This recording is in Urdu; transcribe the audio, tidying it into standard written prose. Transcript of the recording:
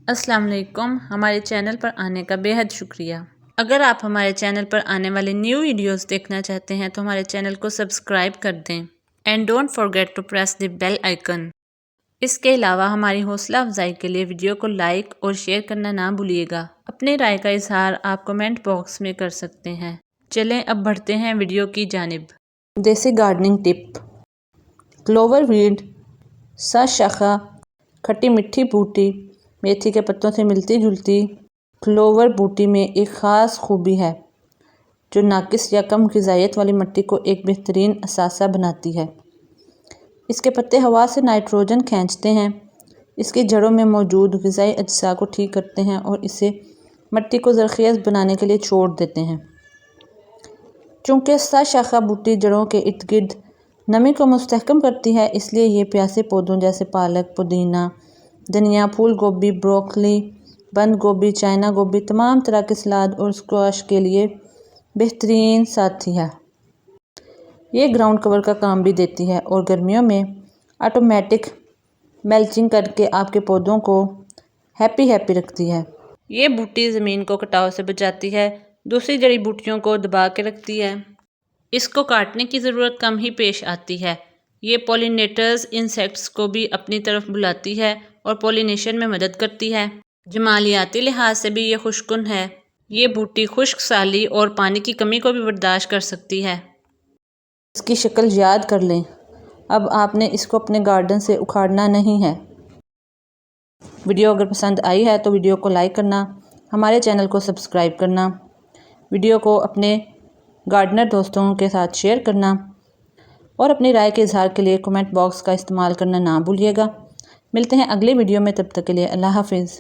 السلام علیکم، ہمارے چینل پر آنے کا بے حد شکریہ۔ اگر آپ ہمارے چینل پر آنے والے نیو ویڈیوز دیکھنا چاہتے ہیں تو ہمارے چینل کو سبسکرائب کر دیں and don't forget to press the bell icon. اس کے علاوہ ہماری حوصلہ افزائی کے لیے ویڈیو کو لائک اور شیئر کرنا نہ بھولیے گا۔ اپنی رائے کا اظہار آپ کمنٹ باکس میں کر سکتے ہیں۔ چلیں اب بڑھتے ہیں ویڈیو کی جانب۔ دیسی گارڈننگ ٹپ: کلوور ویڈ سا شاخہ کھٹی میٹھی بوٹی میتھی کے پتوں سے ملتی جلتی کلوور بوٹی میں ایک خاص خوبی ہے جو ناقص یا کم غذائیت والی مٹی کو ایک بہترین اثاثہ بناتی ہے۔ اس کے پتے ہوا سے نائٹروجن کھینچتے ہیں، اس کی جڑوں میں موجود غذائی اجزاء کو ٹھیک کرتے ہیں اور اسے مٹی کو زرخیز بنانے کے لیے چھوڑ دیتے ہیں۔ چونکہ سا شاخہ بوٹی جڑوں کے ارد گرد نمی کو مستحکم کرتی ہے، اس لیے یہ پیاسے پودوں جیسے پالک، پودینہ، دھنیا، پھول گوبھی، بروکلی، بند گوبھی، چائنا گوبھی، تمام طرح کے سلاد اور اسکواش کے لیے بہترین ساتھی ہے۔ یہ گراؤنڈ کور کا کام بھی دیتی ہے اور گرمیوں میں آٹومیٹک ملچنگ کر کے آپ کے پودوں کو ہیپی رکھتی ہے۔ یہ بوٹی زمین کو کٹاؤ سے بچاتی ہے، دوسری جڑی بوٹیوں کو دبا کے رکھتی ہے۔ اس کو کاٹنے کی ضرورت کم ہی پیش آتی ہے۔ یہ پولینیٹرز انسیکٹس کو بھی اپنی طرف بلاتی ہے اور پولینیشن میں مدد کرتی ہے۔ جمالیاتی لحاظ سے بھی یہ خوشگن ہے۔ یہ بوٹی خشک سالی اور پانی کی کمی کو بھی برداشت کر سکتی ہے۔ اس کی شکل یاد کر لیں، اب آپ نے اس کو اپنے گارڈن سے اکھاڑنا نہیں ہے۔ ویڈیو اگر پسند آئی ہے تو ویڈیو کو لائک کرنا، ہمارے چینل کو سبسکرائب کرنا، ویڈیو کو اپنے گارڈنر دوستوں کے ساتھ شیئر کرنا اور اپنی رائے کے اظہار کے لیے کمنٹ باکس کا استعمال کرنا نہ بھولیے گا۔ ملتے ہیں اگلی ویڈیو میں، تب تک کے لیے اللہ حافظ۔